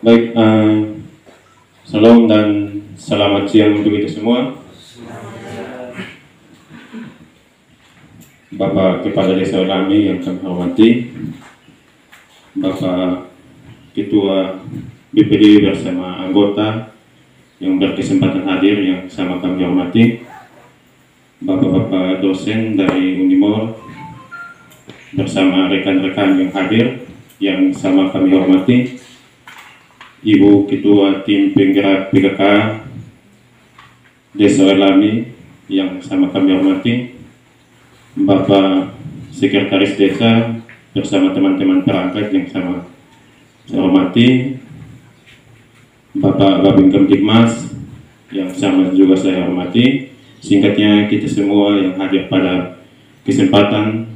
Baik, salam dan selamat siang untuk kita semua. Bapak Kepala Desa Lami yang kami hormati, Bapak Ketua BPD bersama anggota yang berkesempatan hadir yang sama kami hormati, Bapak-bapak dosen dari Unimor bersama rekan-rekan yang hadir yang sama kami hormati, Ibu Ketua Tim Penggerak PKK Desa Lami yang sama kami hormati, Bapak Sekretaris Desa bersama teman-teman perangkat yang sama saya hormati, Bapak Babin Kamtibmas yang sama juga saya hormati. Singkatnya, kita semua yang hadir pada kesempatan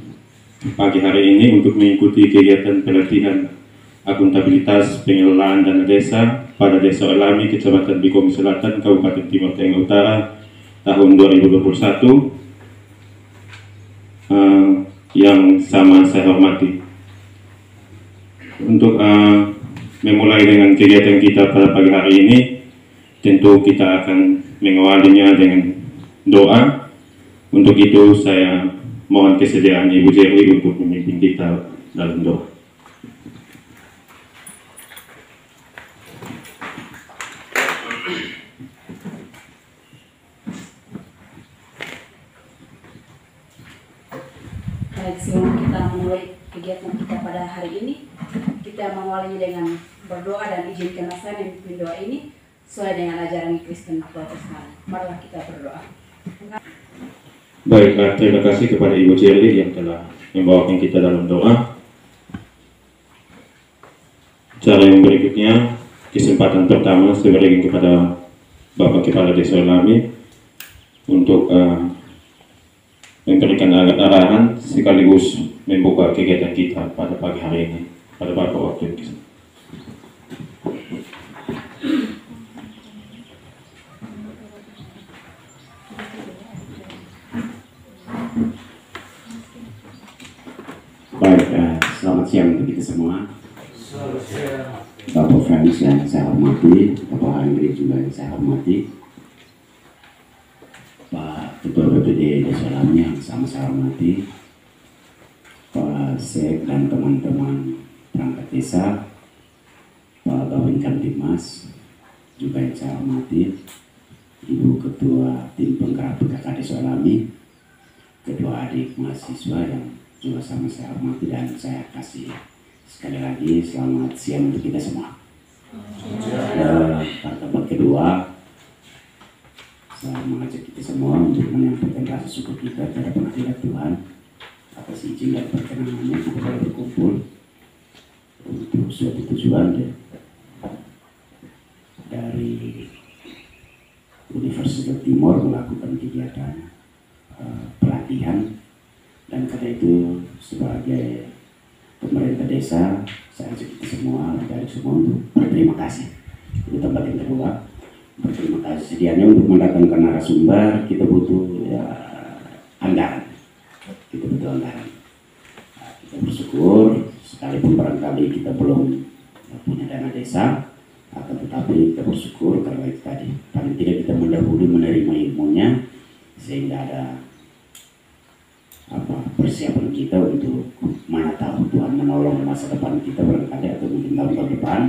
pagi hari ini untuk mengikuti kegiatan pelatihan akuntabilitas pengelolaan dana desa pada Desa Lami, Kecamatan Bikomi Selatan, Kabupaten Timur Tengah Utara tahun 2021 yang sama saya hormati. Untuk memulai dengan kegiatan kita pada pagi hari ini, tentu kita akan mengawalinya dengan doa. Untuk itu saya mohon kesediaan Ibu Jerry untuk memimpin kita dalam doa. Baik, sebelum kita memulai kegiatan kita pada hari ini, kita mengawalinya dengan berdoa dan izinkan saya memimpin doa ini sesuai dengan ajaran Kristen Protestan. Marilah kita berdoa. Baik, terima kasih kepada Ibu Jerry yang telah membawakan kita dalam doa. Cara yang berikutnya, kesempatan pertama saya berikan kepada Bapak Kepala Desa Lami untuk memberikan arahan sekaligus membuka kegiatan kita pada pagi hari ini. Pada Bapak waktu ini. Baik, selamat siang untuk kita semua. Bapak Frans yang saya hormati, Bapak Andri juga yang saya hormati, Pak Ketua BPD Desa Lami yang sama saya hormati, Pak Sek dan teman-teman perangkat desa, Pak Babin Kamtibmas juga yang saya hormati, Ibu Ketua Tim Penggerak PKK Desa Lami, kedua adik mahasiswa yang juga sama saya hormati, dan saya kasih sekali lagi selamat siang untuk kita semua. Pertemuan kedua, saya mengajak kita semua untuk menyampaikan rasa syukur kita kepada penghadirat Tuhan atas izin dan perkenanannya kita boleh berkumpul untuk suatu tujuan dari Universitas Timur melakukan kegiatan pelatihan, dan karena itu sebagai pemerintah desa saya ajak kita semua dari semua untuk berterima kasih. Itu tempat yang kedua, berterima kasih. Sedianya untuk mendatangkan narasumber kita butuh anggaran, kita butuh anggaran. Kita bersyukur sekalipun barangkali kita belum punya dana desa, akan tetapi kita bersyukur karena itu tadi paling tidak kita mendahului menerima ilmunya sehingga ada persiapan kita untuk mana tahu Tuhan menolong masa depan kita barangkali atau mungkin tahun depan.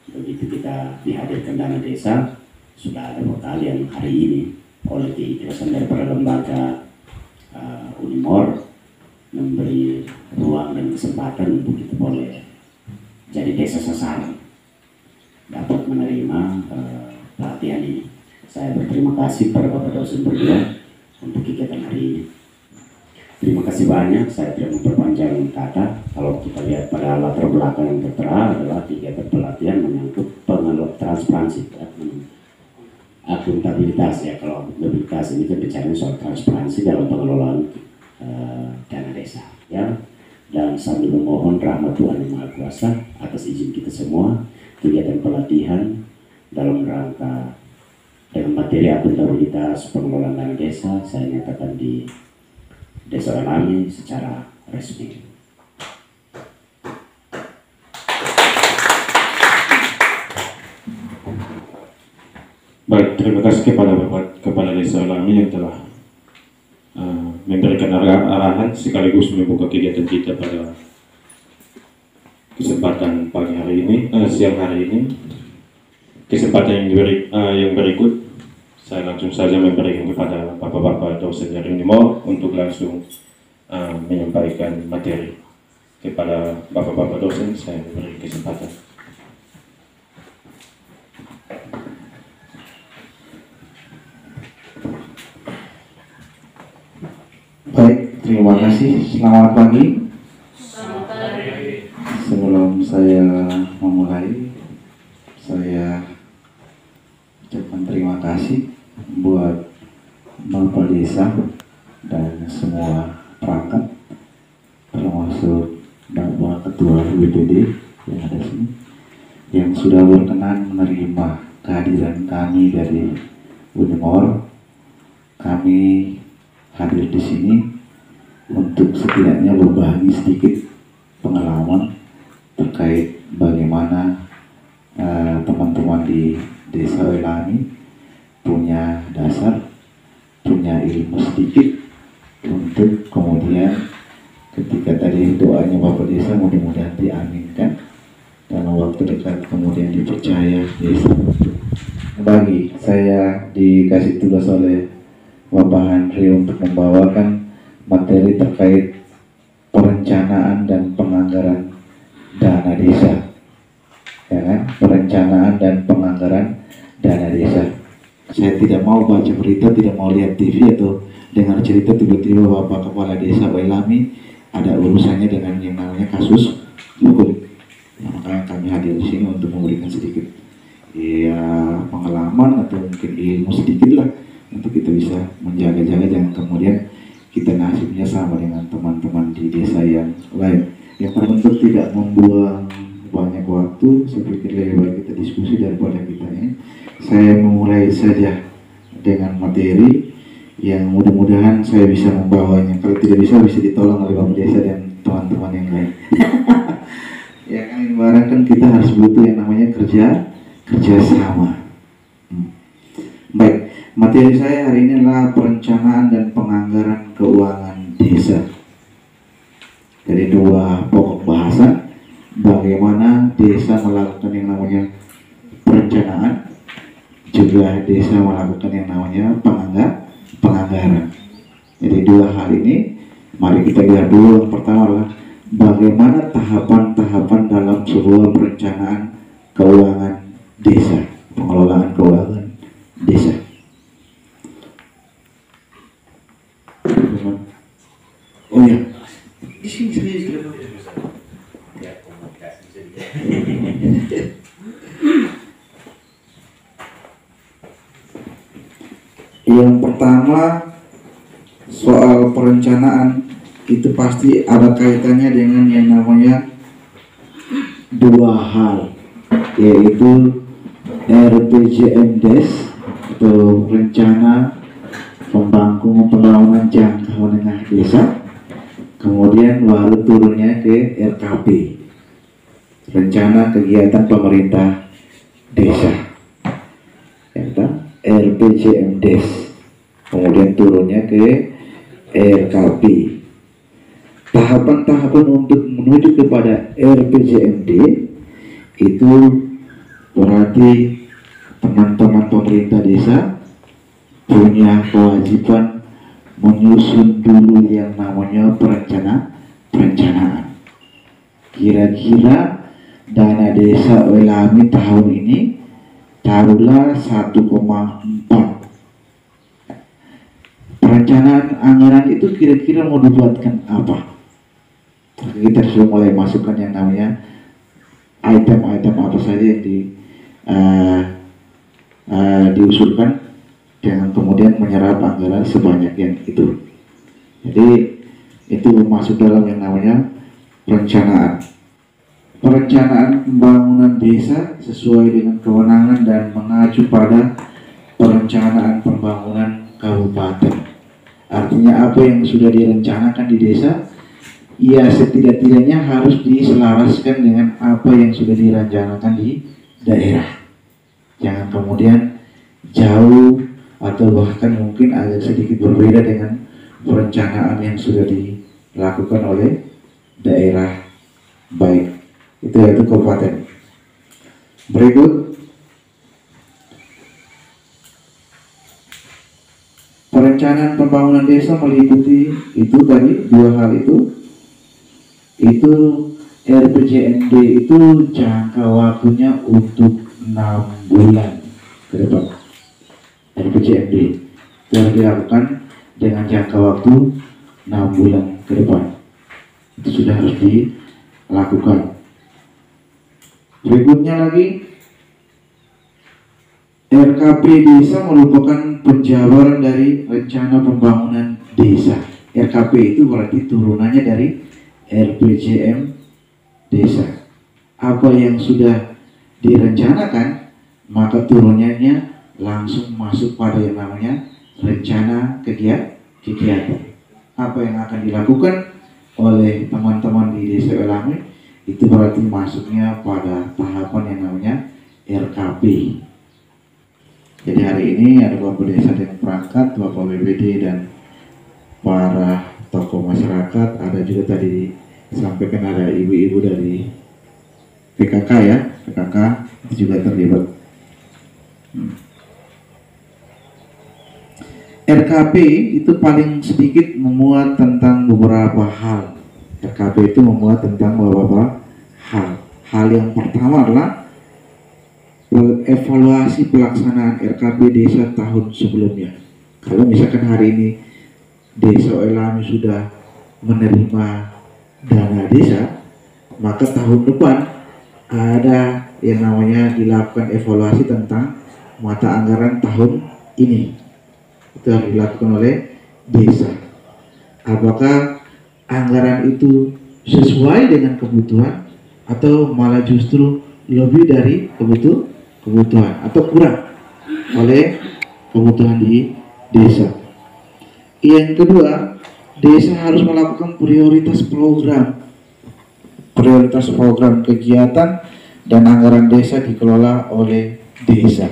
Begitu kita dihadirkan dana desa, sudah ada bekal yang hari ini oleh keikhlasan daripada lembaga Unimor memberi ruang dan kesempatan untuk kita boleh jadi desa sasaran dapat menerima pelatihan ini. Saya berterima kasih kepada Bapak dosen berdua untuk kegiatan hari ini. Terima kasih banyak, saya tidak memperpanjang kata. Kalau kita lihat pada latar belakang yang tertera adalah kegiatan pelatihan menyangkut pengelolaan transparansi, akuntabilitas ya. Kalau akuntabilitas ini kan bicara soal transparansi dalam pengelolaan dana desa ya. Dan sambil memohon rahmat Tuhan Yang Maha Kuasa atas izin kita semua, kegiatan pelatihan dalam rangka dengan materi akuntabilitas pengelolaan dana desa saya nyatakan di Desa Lami secara resmi. terima kasih kepada Bapak Kepala Desa Welami yang telah memberikan arahan sekaligus membuka kegiatan kita pada kesempatan pagi hari ini, siang hari ini. Kesempatan yang berikut, saya langsung saja memberikan kepada Bapak-Bapak dosen dari Unimor untuk langsung menyampaikan materi. Kepada Bapak-Bapak dosen, saya memberi kesempatan. Baik, terima kasih. Selamat pagi. Sebelum saya memulai, saya ucapkan terima kasih buat Bapak Desa dan semua perangkat, termasuk Bapak Ketua BPD yang ada sini, yang sudah berkenan menerima kehadiran kami dari Unimor. Kami hadir di sini untuk setidaknya berbagi sedikit pengalaman terkait bagaimana teman-teman di Desa Welami punya dasar, punya ilmu sedikit untuk kemudian ketika tadi doanya Bapak Desa mudah-mudahan diaminkan dalam waktu dekat kemudian dipercaya desa. Bagi saya dikasih tugas oleh Bapak Henry untuk membawakan materi terkait perencanaan dan penganggaran dana desa, ya kan? Perencanaan dan penganggaran dana desa. Saya tidak mau baca berita, tidak mau lihat TV atau dengar cerita tiba-tiba Bapak Kepala Desa Welami ada urusannya dengan yang namanya kasus hukum. Nah, makanya kami hadir di sini untuk memberikan sedikit pengalaman atau mungkin ilmu sedikit lah, untuk kita bisa menjaga-jaga jangan kemudian kita nasibnya sama dengan teman-teman di desa yang lain. Yang terbentuk tidak membuang banyak waktu, saya pikir lebih baik kita diskusi daripada kita ini. Saya memulai saja dengan materi yang mudah-mudahan saya bisa membawanya. Kalau tidak bisa ditolong oleh Bapak Desa dan teman-teman yang lain. Ya kan, ibaratkan kita harus butuh yang namanya kerja sama. Baik. Materi saya hari ini adalah perencanaan dan penganggaran keuangan desa. Dari dua pokok bahasa, bagaimana desa melakukan yang namanya perencanaan, juga desa melakukan yang namanya penganggaran. Jadi dua hal ini, mari kita lihat dulu. Yang pertama adalah bagaimana tahapan-tahapan dalam sebuah perencanaan keuangan desa, pengelolaan keuangan desa. Oh ya, di sini saya sudah. Yang pertama, soal perencanaan itu pasti ada kaitannya dengan yang namanya dua hal, yaitu RPJMDes atau rencana pembangunan jangka menengah desa, kemudian baru turunnya ke RKP, rencana kegiatan pemerintah desa, RPJMDes, kemudian turunnya ke RKP. Tahapan-tahapan untuk menuju kepada RPJMD itu berarti teman-teman pemerintah desa punya kewajiban menyusun dulu yang namanya perencanaan. Kira-kira dana desa Welami tahun ini taruhlah 1,4. Perencanaan anggaran itu kira-kira mau dibuatkan apa? Kita sudah mulai masukkan yang namanya item-item apa saja yang diusulkan, dengan kemudian menyerap anggaran sebanyak yang itu. Jadi itu masuk dalam yang namanya perencanaan. Perencanaan pembangunan desa sesuai dengan kewenangan dan mengacu pada perencanaan pembangunan kabupaten. Artinya apa yang sudah direncanakan di desa, ya setidak-tidaknya harus diselaraskan dengan apa yang sudah direncanakan di daerah. Jangan kemudian jauh atau bahkan mungkin agak sedikit berbeda dengan perencanaan yang sudah dilakukan oleh daerah baik itu yaitu kabupaten. Berikut perencanaan pembangunan desa meliputi itu tadi dua hal itu RPJMD itu jangka waktunya untuk 6 bulan ke depan. RPJMD itu harus dilakukan dengan jangka waktu 6 bulan ke depan. Itu sudah harus dilakukan. Berikutnya lagi, RKP desa merupakan penjabaran dari rencana pembangunan desa. RKP itu berarti turunannya dari RPJM desa. Apa yang sudah direncanakan, maka turunannya langsung masuk pada yang namanya rencana kegiatan. Apa yang akan dilakukan oleh teman-teman di Desa Welame itu berarti masuknya pada tahapan yang namanya RKP. Jadi hari ini ada Bapak Desa yang perangkat, Bapak BPD dan para tokoh masyarakat, ada juga tadi disampaikan ada ibu-ibu dari PKK ya, PKK itu juga terlibat. RKP itu paling sedikit memuat tentang beberapa hal. RKP itu memuat tentang beberapa hal. Hal yang pertama adalah evaluasi pelaksanaan RKP desa tahun sebelumnya. Kalau misalkan hari ini Desa Welame sudah menerima dana desa, maka tahun depan ada yang namanya dilakukan evaluasi tentang mata anggaran tahun ini. Itu harus dilakukan oleh desa. Apakah anggaran itu sesuai dengan kebutuhan atau malah justru lebih dari kebutuhan atau kurang oleh kebutuhan di desa. Yang kedua, desa harus melakukan prioritas program kegiatan dan anggaran desa dikelola oleh desa.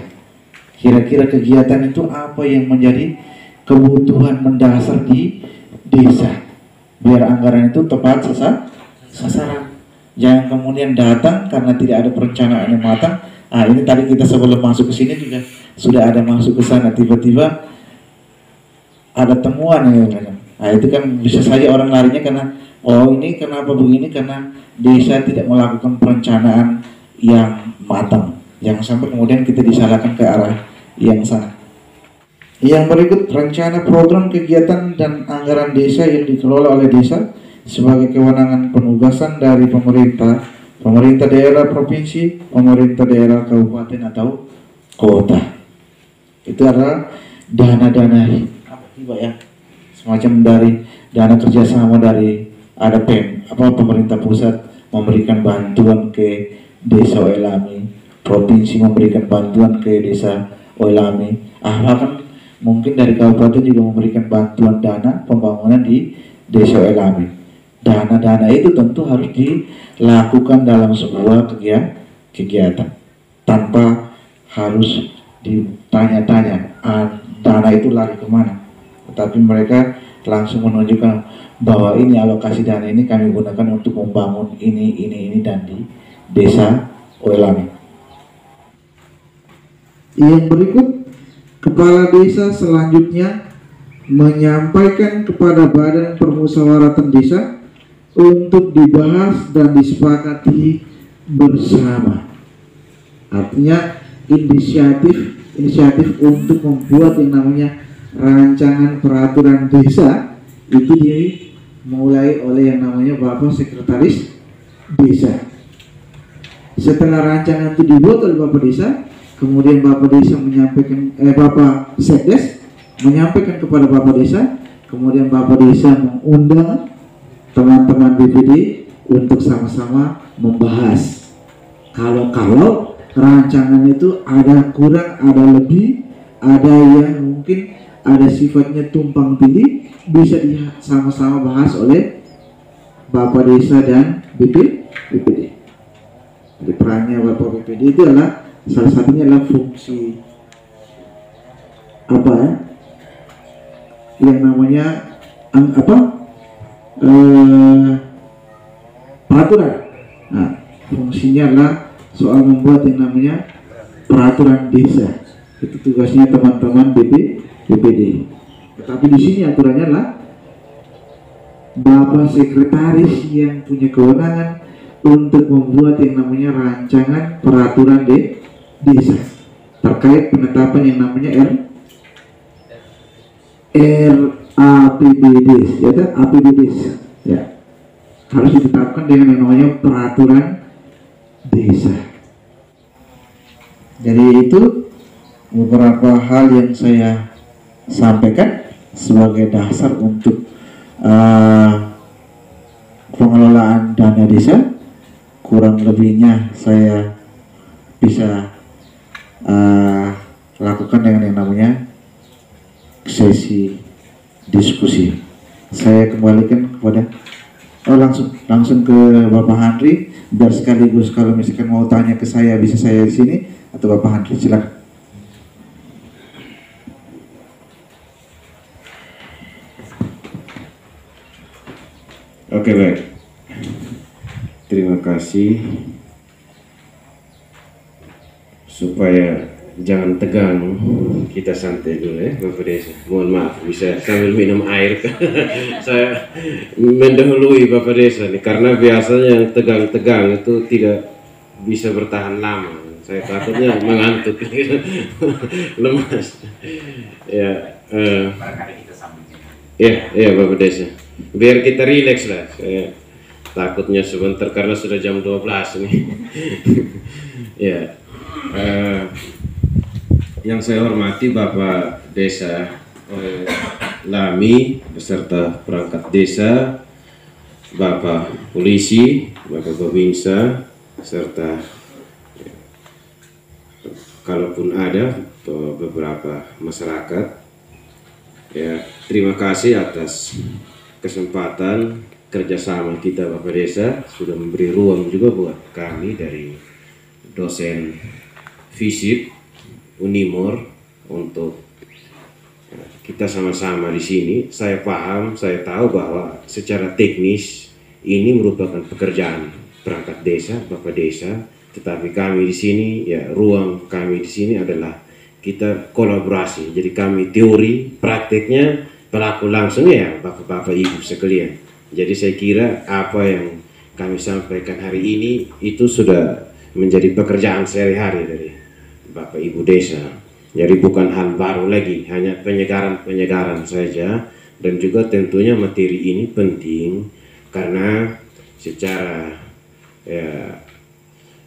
Kira-kira kegiatan itu apa yang menjadi kebutuhan mendasar di desa, biar anggaran itu tepat sasaran. Jangan kemudian datang karena tidak ada perencanaan yang matang. Ini tadi kita sebelum masuk ke sini juga sudah ada masuk ke sana, tiba-tiba ada temuan ya. Itu kan bisa saja orang larinya karena ini kenapa begini, karena desa tidak melakukan perencanaan yang matang. Jangan sampai kemudian kita disalahkan ke arah yang sana. Yang berikut, rencana program kegiatan dan anggaran desa yang dikelola oleh desa sebagai kewenangan penugasan dari pemerintah daerah provinsi, pemerintah daerah kabupaten atau kota. Itu adalah dana-dana semacam dari dana kerjasama dari ada pemerintah pusat memberikan bantuan ke Desa Welame, provinsi memberikan bantuan ke Desa Welame, bahkan mungkin dari kabupaten juga memberikan bantuan dana pembangunan di Desa Welame. Dana-dana itu tentu harus dilakukan dalam sebuah kegiatan tanpa harus ditanya-tanya dana itu lari kemana, tetapi mereka langsung menunjukkan bahwa ini alokasi dana ini kami gunakan untuk membangun ini dan di Desa Welame. Yang berikut, kepala desa selanjutnya menyampaikan kepada Badan Permusyawaratan Desa untuk dibahas dan disepakati bersama. Artinya inisiatif untuk membuat yang namanya rancangan peraturan desa itu dimulai oleh yang namanya Bapak Sekretaris Desa. Setelah rancangan itu dibuat oleh Bapak Desa, kemudian Bapak Desa menyampaikan Bapak Sekdes menyampaikan kepada Bapak Desa, kemudian Bapak Desa mengundang teman-teman BPD untuk sama-sama membahas. Kalau rancangan itu ada kurang, ada lebih, ada yang mungkin ada sifatnya tumpang tindih, bisa sama-sama bahas oleh Bapak Desa dan BPD. Jadi perannya Bapak BPD itu adalah salah satunya adalah fungsi yang namanya peraturan. Nah, fungsinya adalah soal membuat yang namanya peraturan desa. Itu tugasnya teman-teman BPD. Tetapi di sini aturannya adalah Bapak Sekretaris yang punya kewenangan untuk membuat yang namanya rancangan peraturan desa terkait penetapan yang namanya RAPBDes, ya kan? APBDes, ya, harus ditetapkan dengan yang namanya peraturan desa. Jadi itu beberapa hal yang saya sampaikan sebagai dasar untuk pengelolaan dana desa. Kurang lebihnya saya bisa lakukan dengan yang namanya sesi diskusi. Saya kembalikan kepada langsung ke Bapak Handri, biar sekaligus kalau misalkan mau tanya ke saya bisa saya di sini, atau Bapak Handri silakan. Oke, baik. Terima kasih. Supaya jangan tegang, kita santai dulu ya, Bapak Desa. Mohon maaf, bisa sambil minum air. Saya mendahului Bapak Desa nih, karena biasanya yang tegang-tegang itu tidak bisa bertahan lama. Saya takutnya mengantuk, lemas. Ya, ya Bapak Desa. Biar kita rileks lah. Saya takutnya sebentar karena sudah jam 12 nih. Ya. Yang saya hormati Bapak Desa Lami beserta perangkat desa, Bapak Polisi, Bapak Babinsa, serta kalaupun ada beberapa masyarakat. Ya, terima kasih atas kesempatan kerjasama kita Bapak Desa, sudah memberi ruang juga buat kami dari dosen FISIP Unimor untuk kita sama-sama di sini. Saya paham, saya tahu bahwa secara teknis ini merupakan pekerjaan perangkat desa, Bapak Desa, tetapi kami di sini, ya ruang kami di sini adalah kita kolaborasi. Jadi kami teori, prakteknya pelaku langsung ya Bapak-Bapak Ibu sekalian. Jadi saya kira apa yang kami sampaikan hari ini itu sudah menjadi pekerjaan sehari-hari dari Bapak Ibu Desa. Jadi bukan hal baru lagi, hanya penyegaran-penyegaran saja. Dan juga tentunya materi ini penting karena secara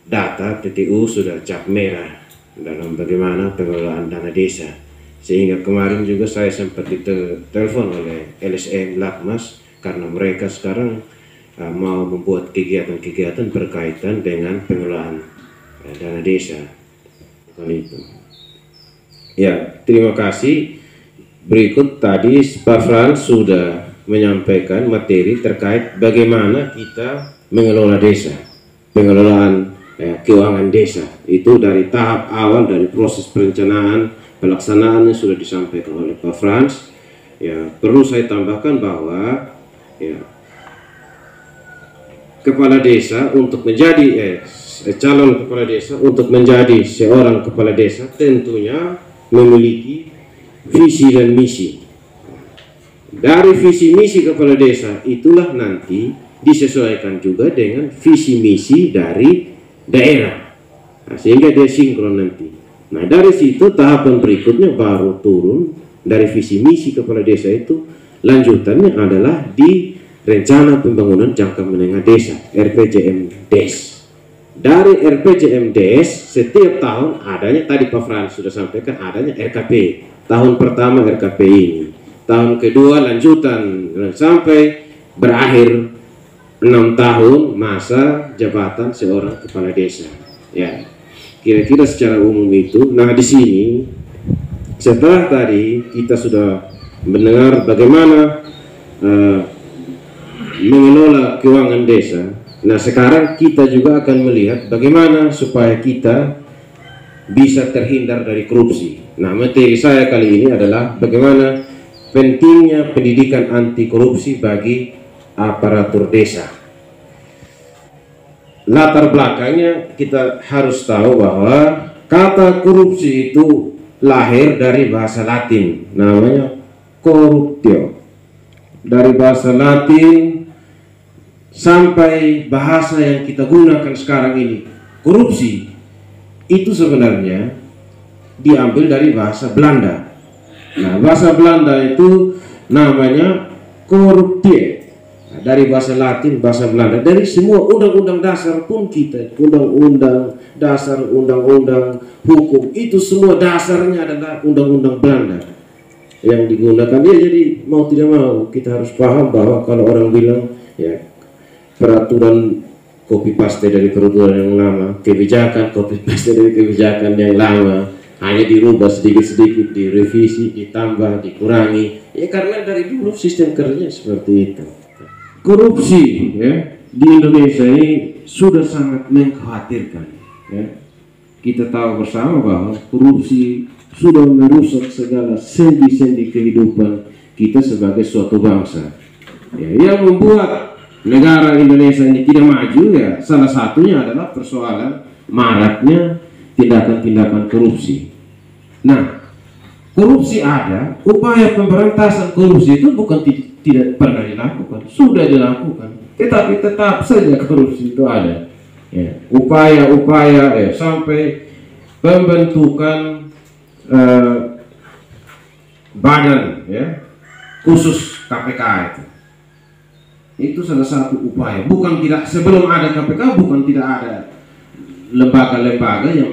data TTU sudah cap merah dalam bagaimana pengelolaan dana desa. Sehingga kemarin juga saya sempat ditelepon oleh LSM Lakmas karena mereka sekarang mau membuat kegiatan-kegiatan berkaitan dengan pengelolaan dana desa. Itu. Ya, terima kasih. Berikut tadi Pak Frans sudah menyampaikan materi terkait bagaimana kita mengelola desa, pengelolaan keuangan desa. Itu dari tahap awal, dari proses perencanaan, pelaksanaannya sudah disampaikan oleh Pak Frans. Ya, perlu saya tambahkan bahwa ya, kepala desa untuk menjadi calon kepala desa untuk menjadi seorang kepala desa tentunya memiliki visi dan misi. Dari visi misi kepala desa itulah nanti disesuaikan juga dengan visi misi dari daerah. Nah, sehingga dia sinkron nanti. Nah, dari situ tahapan berikutnya baru turun dari visi misi kepala desa itu, lanjutannya adalah di rencana pembangunan jangka menengah desa, RPJMDes. Dari RPJMDes setiap tahun adanya, tadi Pak Frans sudah sampaikan, adanya RKP. Tahun pertama RKP ini, tahun kedua lanjutan sampai berakhir 6 tahun masa jabatan seorang kepala desa. Ya, kira-kira secara umum itu. Nah, di sini setelah tadi kita sudah mendengar bagaimana mengelola keuangan desa. Nah, sekarang kita juga akan melihat bagaimana supaya kita bisa terhindar dari korupsi. Nah, materi saya kali ini adalah bagaimana pentingnya pendidikan anti korupsi bagi aparatur desa. Latar belakangnya kita harus tahu bahwa kata korupsi itu lahir dari bahasa Latin, namanya corruptio. Dari bahasa Latin sampai bahasa yang kita gunakan sekarang ini, korupsi itu sebenarnya diambil dari bahasa Belanda. Nah, bahasa Belanda itu namanya corruptie. Nah, dari bahasa Latin, bahasa Belanda. Dari semua undang-undang dasar pun kita, undang-undang dasar, undang-undang hukum, itu semua dasarnya adalah undang-undang Belanda yang digunakan. Ya, jadi mau tidak mau kita harus paham bahwa kalau orang bilang ya peraturan copy paste dari peraturan yang lama, kebijakan copy paste dari kebijakan yang lama, hanya dirubah sedikit-sedikit, direvisi, ditambah, dikurangi. Ya karena dari dulu sistem kerjanya seperti itu. Korupsi ya di Indonesia ini sudah sangat mengkhawatirkan. Ya. Kita tahu bersama bahwa korupsi sudah merusak segala sendi-sendi kehidupan kita sebagai suatu bangsa. Ya, yang membuat negara Indonesia ini tidak maju ya salah satunya adalah persoalan maraknya tindakan-tindakan korupsi. Nah, korupsi ada, upaya pemberantasan korupsi itu bukan tidak pernah dilakukan, sudah dilakukan, tetapi tetap saja korupsi itu ada. Ya, upaya-upaya sampai pembentukan badan ya khusus KPK itu salah satu upaya. Bukan tidak, sebelum ada KPK bukan tidak ada lembaga-lembaga yang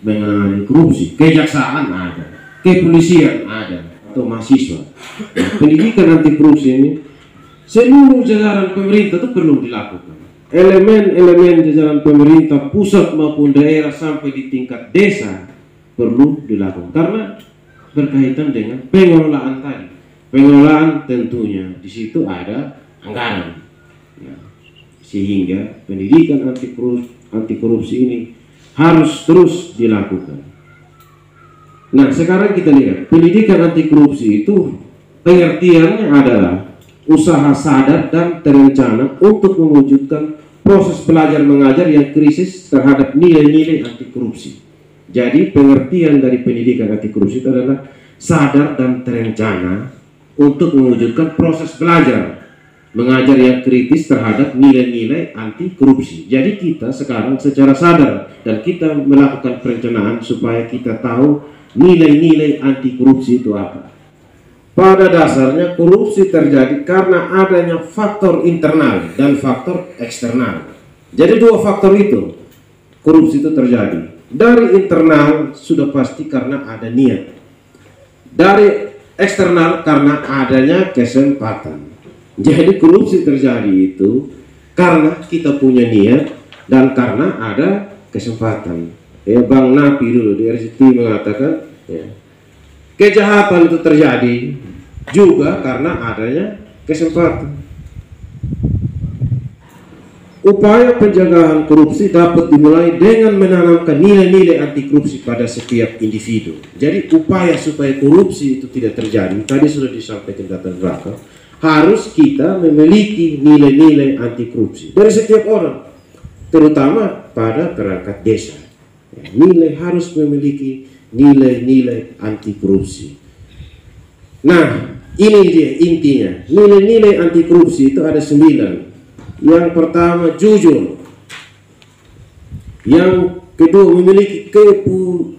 mengenai korupsi. Kejaksaan ada, kepolisian ada, atau mahasiswa. Nah, pendidikan anti korupsi ini seluruh jajaran pemerintah itu perlu dilakukan. Elemen-elemen jajaran pemerintah pusat maupun daerah sampai di tingkat desa perlu dilakukan karena berkaitan dengan pengelolaan tadi. Pengelolaan tentunya di situ ada anggaran, ya, sehingga pendidikan anti korupsi ini harus terus dilakukan. Nah, sekarang kita lihat pendidikan anti korupsi itu pengertiannya adalah usaha sadar dan terencana untuk mewujudkan proses belajar mengajar yang krisis terhadap nilai-nilai anti korupsi. Jadi pengertian dari pendidikan anti korupsi itu adalah sadar dan terencana untuk mewujudkan proses belajar mengajar yang kritis terhadap nilai-nilai anti korupsi. Jadi kita sekarang secara sadar dan kita melakukan perencanaan supaya kita tahu nilai-nilai anti korupsi itu apa. Pada dasarnya korupsi terjadi karena adanya faktor internal dan faktor eksternal. Jadi dua faktor itu korupsi itu terjadi. Dari internal sudah pasti karena ada niat. Dari eksternal karena adanya kesempatan. Jadi korupsi terjadi itu karena kita punya niat dan karena ada kesempatan. Ya, Bang Napi dulu di RCTI mengatakan ya, kejahatan itu terjadi juga karena adanya kesempatan. Upaya pencegahan korupsi dapat dimulai dengan menanamkan nilai-nilai anti korupsi pada setiap individu. Jadi upaya supaya korupsi itu tidak terjadi, tadi sudah disampaikan latar belakang, harus kita memiliki nilai-nilai anti korupsi dari setiap orang, terutama pada perangkat desa. Nilai harus memiliki nilai-nilai anti korupsi. Nah, ini dia intinya. Nilai-nilai anti korupsi itu ada 9. Yang pertama jujur. Yang kedua memiliki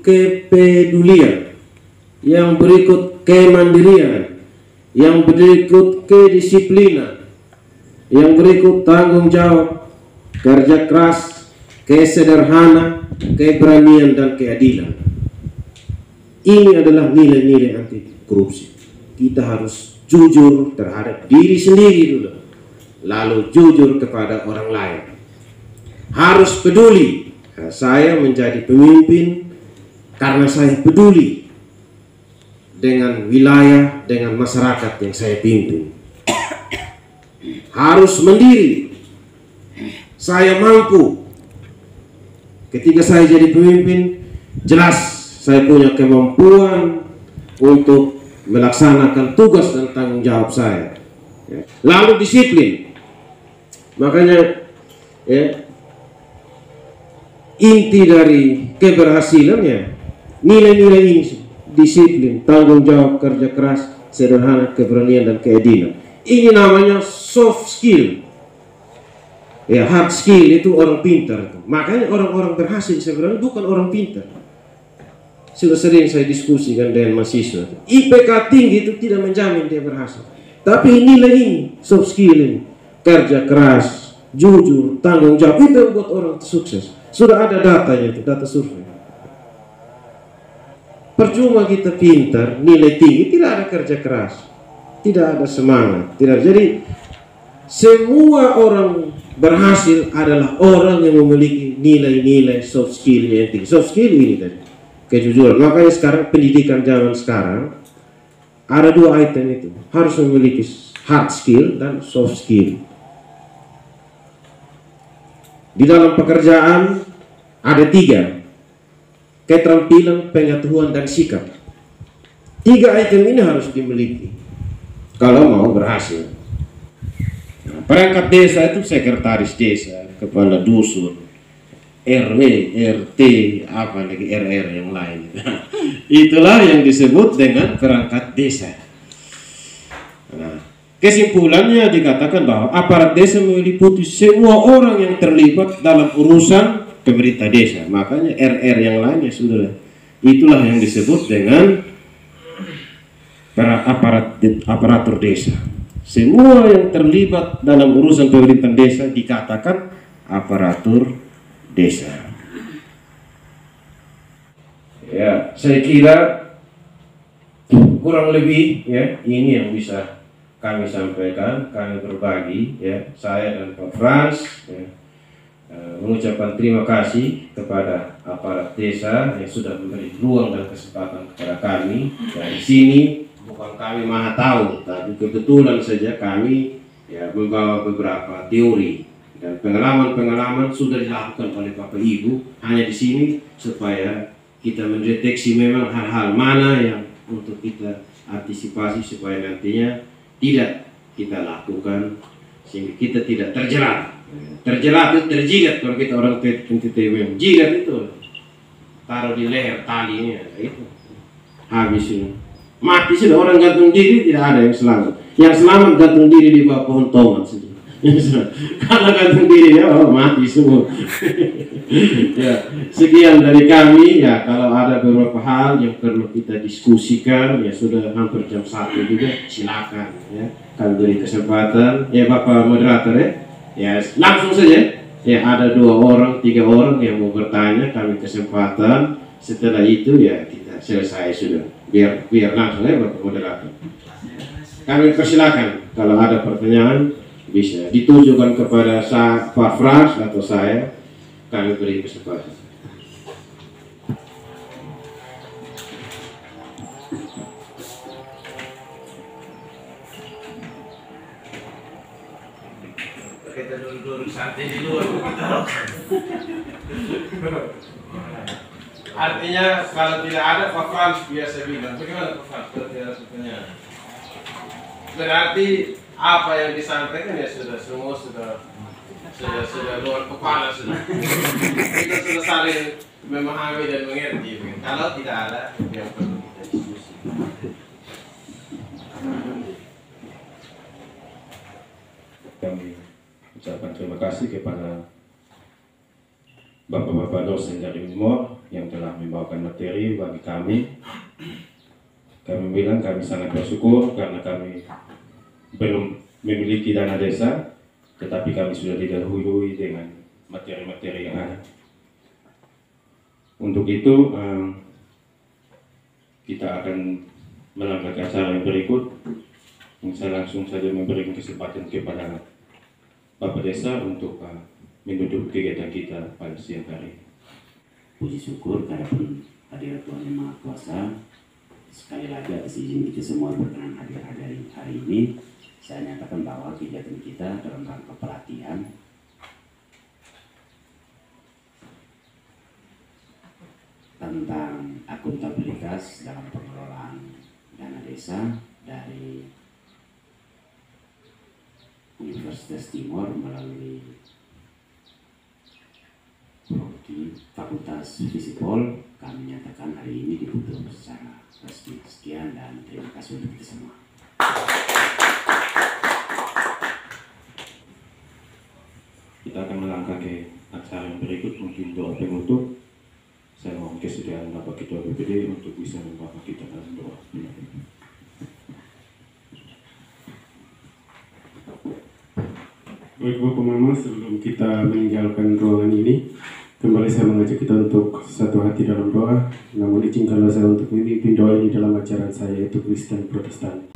kepedulian. Yang berikut kemandirian. Yang berikut kedisiplinan. Yang berikut tanggung jawab, kerja keras, kesederhana, keberanian dan keadilan. Ini adalah nilai-nilai anti korupsi. Kita harus jujur terhadap diri sendiri dulu, lalu jujur kepada orang lain. Harus peduli. Nah, saya menjadi pemimpin karena saya peduli dengan wilayah, dengan masyarakat yang saya pimpin. Harus mandiri. Saya mampu ketika saya jadi pemimpin jelas saya punya kemampuan untuk melaksanakan tugas dan tanggung jawab saya. Ya. Lalu disiplin. Makanya ya, inti dari keberhasilan ya nilai-nilai ini, disiplin, tanggung jawab, kerja keras, sederhana, keberanian dan keadilan. Ini namanya soft skill. Ya, hard skill itu orang pintar. Makanya orang-orang berhasil sebenarnya bukan orang pintar. Sudah sering saya diskusikan dengan mahasiswa. IPK tinggi itu tidak menjamin dia berhasil. Tapi nilai ini, soft skill ini, kerja keras, jujur, tanggung jawab, itu yang buat orang sukses. Sudah ada datanya itu, data survei. Percuma kita pintar, nilai tinggi, tidak ada kerja keras, tidak ada semangat, tidak. Jadi semua orang berhasil adalah orang yang memiliki nilai-nilai soft skill yang tinggi. Soft skill ini tadi, kejujuran. Makanya sekarang pendidikan zaman sekarang ada dua item itu, harus memiliki hard skill dan soft skill. Di dalam pekerjaan ada tiga: keterampilan, pengetahuan, dan sikap. Tiga item ini harus dimiliki kalau mau berhasil. Nah, perangkat desa itu sekretaris desa, kepala dusun, RW, RT, apa lagi RR yang lain. Itulah yang disebut dengan perangkat desa. Nah, kesimpulannya dikatakan bahwa aparat desa meliputi semua orang yang terlibat dalam urusan pemerintah desa. Makanya RR yang lainnya sudah, itulah yang disebut dengan aparatur desa. Semua yang terlibat dalam urusan pemerintahan desa dikatakan aparatur desa. Ya, saya kira kurang lebih ya ini yang bisa kami sampaikan, kami berbagi ya, saya dan Pak Frans ya, mengucapkan terima kasih kepada aparat desa yang sudah memberi ruang dan kesempatan kepada kami. Dari sini bukan kami maha tahu, tapi kebetulan saja kami ya membawa beberapa teori dan pengalaman-pengalaman sudah dilakukan oleh Bapak Ibu hanya di sini supaya kita mendeteksi memang hal-hal mana yang untuk kita antisipasi supaya nantinya tidak kita lakukan sehingga kita tidak terjerat. Terjerat itu terjilat, kalau kita orang PTTW jilat itu taruh di leher talinya itu habis ini mati sudah. Orang gantung diri tidak ada yang selamat. Yang selamat gantung diri di bawah pohon tomat saja. Kalau gantung diri ya mati semua. Ya, sekian dari kami ya. Kalau ada beberapa hal yang perlu kita diskusikan ya, sudah hampir jam 1 juga, silakan ya. Kami beri kesempatan ya Bapak moderator ya. Ya langsung saja ya, ada 2 orang 3 orang yang mau bertanya, kami kesempatan. Setelah itu ya kita selesai sudah. Biar langsung ya Bapak moderator. Kami persilakan kalau ada pertanyaan bisa ditujukan kepada Pak Frans atau saya, kami beri kesempatan. Kita duduk santai di luar. Artinya kalau tidak ada Pak Frans biasa bilang, bagaimana Pak Frans? Tidak pertanyaan. Berarti apa yang disampaikan ya semua sudah luar kepala sudah. Kita sudah saling memahami dan mengerti. Kalau tidak ada yang perlu kita diskusi. Kami ucapkan terima kasih kepada Bapak-Bapak dosen dari UNMOR yang telah membawakan materi bagi kami. Kami bilang kami sangat bersyukur karena kami belum memiliki dana desa, tetapi kami sudah didahului dengan materi-materi yang ada. Untuk itu kita akan melangkah ke acara yang berikut. Saya langsung saja memberikan kesempatan kepada Bapak Desa untuk menutup kegiatan kita pada siang hari. Puji syukur kehadirat hadirat Tuhan Yang Maha Kuasa. Sekali lagi atas izin kita semua berkenan hadir hari ini. Saya nyatakan bahwa kegiatan kita dalam rangka pelatihan tentang akuntabilitas dalam pengelolaan dana desa dari Universitas Timor melalui Prodi Fakultas Visipol, kami nyatakan hari ini ditutup secara resmi. Sekian dan terima kasih untuk kita semua. Kita akan melangkah ke acara yang berikut, mungkin doa penutup. Saya mohon kesediaan Bapak Ketua BPD untuk bisa membawa kita dalam doa. Baik Bapak Mama, sebelum kita meninggalkan ruangan ini, kembali saya mengajak kita untuk satu hati dalam doa. Namun izinkanlah saya untuk memimpin doa ini dalam ajaran saya, yaitu Kristen Protestan.